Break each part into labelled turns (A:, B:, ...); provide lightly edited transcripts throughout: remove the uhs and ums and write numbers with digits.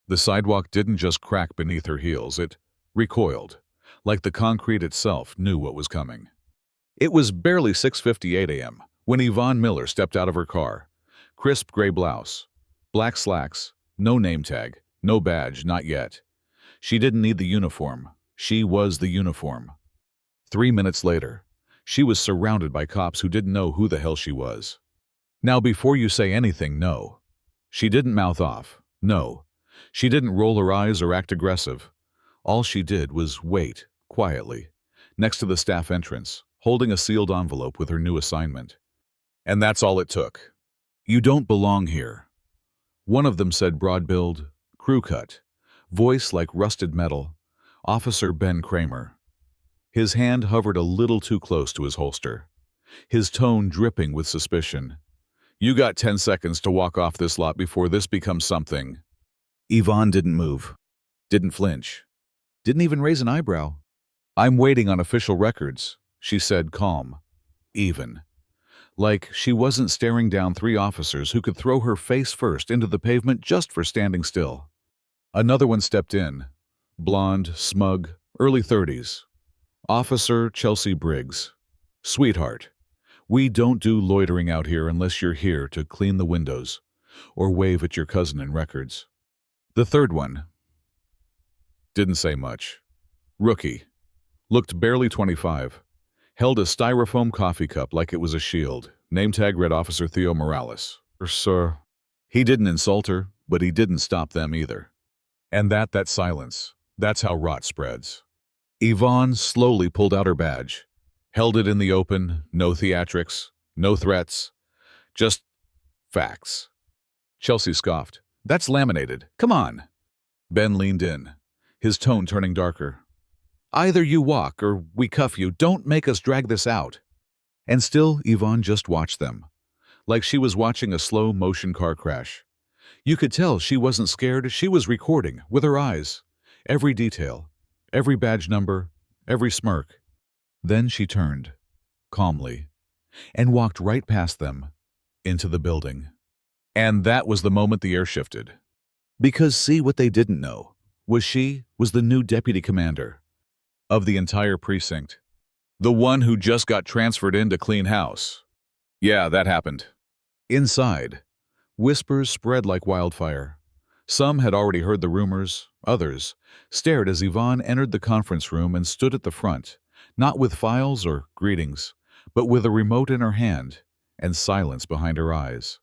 A: The sidewalk didn't just crack beneath her heels, it recoiled, like the concrete itself knew what was coming. It was barely 6:58 a.m. when Yvonne Miller stepped out of her car. Crisp gray blouse, black slacks, no name tag, no badge, not yet. She didn't need the uniform. She was the uniform. 3 minutes later, she was surrounded by cops who didn't know who the hell she was. Now, before you say anything, no. She didn't mouth off. No. She didn't roll her eyes or act aggressive. All she did was wait, quietly, next to the staff entrance, holding a sealed envelope with her new assignment. And that's all it took. "You don't belong here." One of them said, broad-billed, crew-cut, voice like rusted metal, Officer Ben Kramer. His hand hovered a little too close to his holster, his tone dripping with suspicion. "You got 10 seconds to walk off this lot before this becomes something." Yvonne didn't move, didn't flinch, didn't even raise an eyebrow. "I'm waiting on official records," she said, calm, even. Like she wasn't staring down 3 officers who could throw her face first into the pavement just for standing still. Another one stepped in, blonde, smug, early 30s. Officer Chelsea Briggs. "Sweetheart, we don't do loitering out here unless you're here to clean the windows or wave at your cousin in records." The third one didn't say much. Rookie. Looked barely 25. Held a styrofoam coffee cup like it was a shield. Name tag read Officer Theo Morales. Sir. He didn't insult her, but he didn't stop them either. And that silence, that's how rot spreads. Yvonne slowly pulled out her badge. Held it in the open, no theatrics, no threats, just facts. Chelsea scoffed. "That's laminated. Come on." Ben leaned in, his tone turning darker. "Either you walk or we cuff you. Don't make us drag this out." And still, Yvonne just watched them, like she was watching a slow-motion car crash. You could tell she wasn't scared. She was recording, with her eyes, every detail, every badge number, every smirk. Then she turned, calmly, and walked right past them, into the building. And that was the moment the air shifted. Because see, what they didn't know was she was the new deputy commander of the entire precinct. The one who just got transferred in to clean house. Yeah, that happened. Inside, whispers spread like wildfire. Some had already heard the rumors, others stared as Yvonne entered the conference room and stood at the front, not with files or greetings, but with a remote in her hand and silence behind her eyes.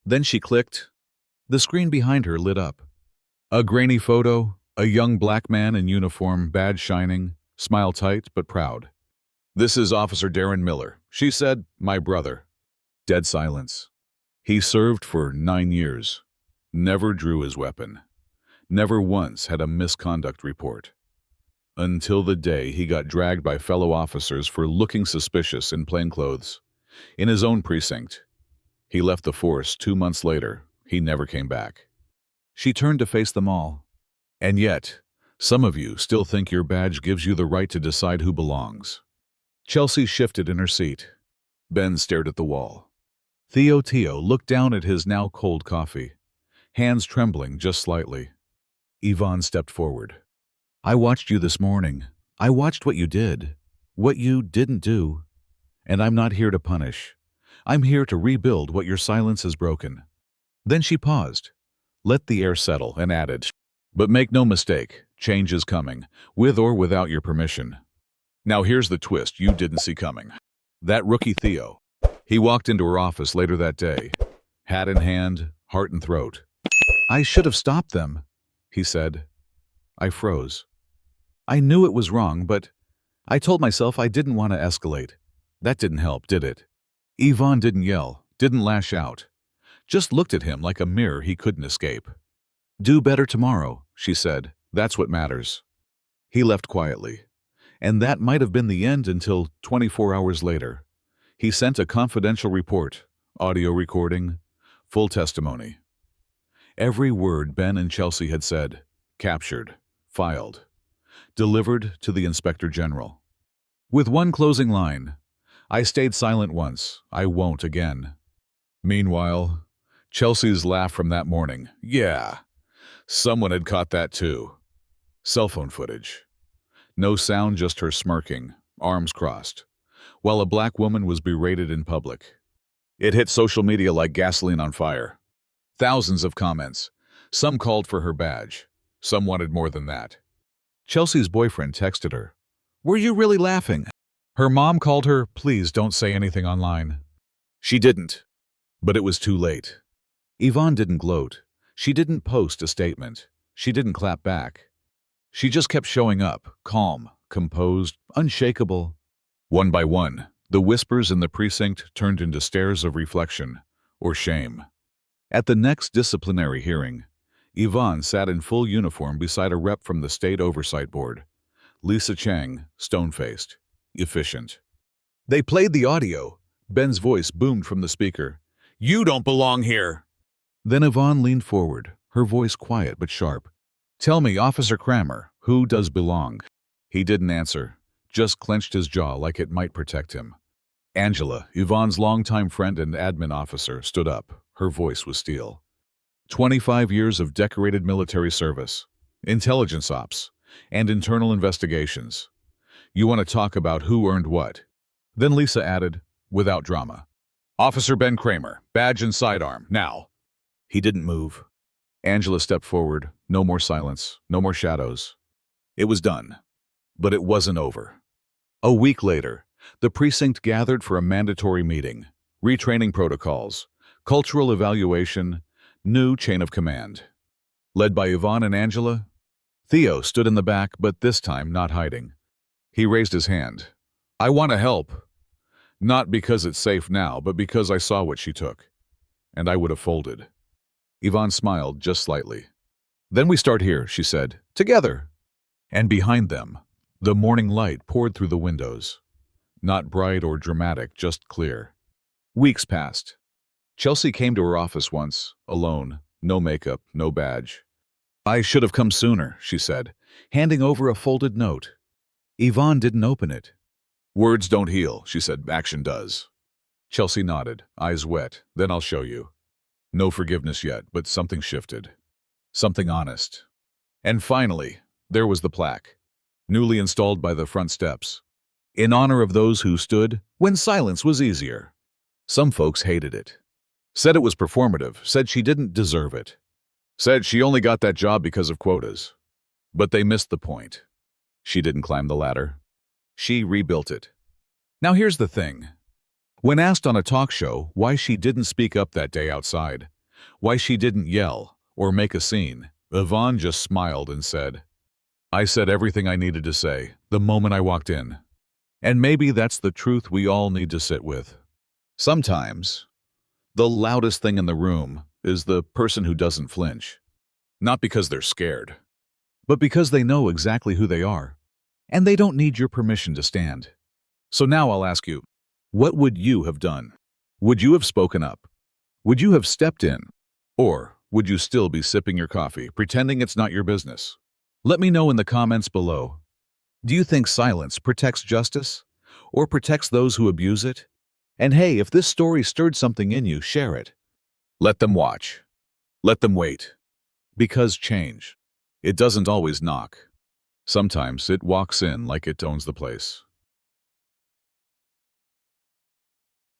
A: Then she clicked. The screen behind her lit up. A grainy photo, a young black man in uniform, badge shining, smile tight but proud. "This is Officer Darren Miller," she said, "my brother." Dead silence. He served for 9 years. Never drew his weapon. Never once had a misconduct report. Until the day he got dragged by fellow officers for looking suspicious in plainclothes. In his own precinct. He left the force 2 months later. He never came back. She turned to face them all. "And yet, some of you still think your badge gives you the right to decide who belongs." Chelsea shifted in her seat. Ben stared at the wall. Theo looked down at his now cold coffee, hands trembling just slightly. Yvonne stepped forward. "I watched you this morning. I watched what you did, what you didn't do. And I'm not here to punish. I'm here to rebuild what your silence has broken." Then she paused, let the air settle, and added, "But make no mistake, change is coming, with or without your permission." Now here's the twist you didn't see coming. That rookie Theo. He walked into her office later that day, hat in hand, heart in throat. "I should have stopped them," he said. I froze. I knew it was wrong, but I told myself I didn't want to escalate. That didn't help, did it? Yvonne didn't yell, didn't lash out. Just looked at him like a mirror he couldn't escape. "Do better tomorrow," she said. "That's what matters." He left quietly. And that might have been the end until 24 hours later. He sent a confidential report, audio recording, full testimony. Every word Ben and Chelsea had said, captured, filed, delivered to the Inspector General. With one closing line, "I stayed silent once, I won't again." Meanwhile, Chelsea's laugh from that morning, "Yeah, Someone had caught that too. Cell phone footage. No sound, just her smirking, arms crossed, while a black woman was berated in public. It hit social media like gasoline on fire. Thousands of comments. Some called for her badge. Some wanted more than that. Chelsea's boyfriend texted her, "Were you really laughing?" Her mom called her, "Please don't say anything online." She didn't. But it was too late. Yvonne didn't gloat. She didn't post a statement. She didn't clap back. She just kept showing up, calm, composed, unshakable. One by one, the whispers in the precinct turned into stares of reflection or shame. At the next disciplinary hearing, Yvonne sat in full uniform beside a rep from the State Oversight Board. Lisa Chang, stone-faced, efficient. They played the audio. Ben's voice boomed from the speaker. "You don't belong here." Then Yvonne leaned forward, her voice quiet but sharp. "Tell me, Officer Kramer, who does belong?" He didn't answer, just clenched his jaw like it might protect him. Angela, Yvonne's longtime friend and admin officer, stood up. Her voice was steel. 25 years of decorated military service, intelligence ops, and internal investigations. You want to talk about who earned what? Then Lisa added, without drama, "Officer Ben Kramer, badge and sidearm, now." He didn't move. Angela stepped forward. No more silence, no more shadows. It was done. But it wasn't over. A week later, the precinct gathered for a mandatory meeting. Retraining protocols, cultural evaluation, new chain of command. Led by Yvonne and Angela, Theo stood in the back, but this time not hiding. He raised his hand. "I want to help. Not because it's safe now, but because I saw what she took. And I would have folded." Yvonne smiled just slightly. "Then we start here," she said, "together." And behind them, the morning light poured through the windows. Not bright or dramatic, just clear. Weeks passed. Chelsea came to her office once, alone, no makeup, no badge. "I should have come sooner," she said, handing over a folded note. Yvonne didn't open it. "Words don't heal," she said, "action does." Chelsea nodded, eyes wet. "Then I'll show you." No forgiveness yet, but something shifted. Something honest. And finally, there was the plaque, newly installed by the front steps. In honor of those who stood when silence was easier. Some folks hated it. Said it was performative, said she didn't deserve it. Said she only got that job because of quotas. But they missed the point. She didn't climb the ladder. She rebuilt it. Now here's the thing. When asked on a talk show why she didn't speak up that day outside, why she didn't yell or make a scene, Yvonne just smiled and said, "I said everything I needed to say the moment I walked in." And maybe that's the truth we all need to sit with. Sometimes, the loudest thing in the room is the person who doesn't flinch. Not because they're scared, but because they know exactly who they are, and they don't need your permission to stand. So now I'll ask you, what would you have done? Would you have spoken up? Would you have stepped in? Or would you still be sipping your coffee, pretending it's not your business? Let me know in the comments below. Do you think silence protects justice? Or protects those who abuse it? And hey, if this story stirred something in you, share it. Let them watch. Let them wait. Because change, it doesn't always knock. Sometimes it walks in like it owns the place.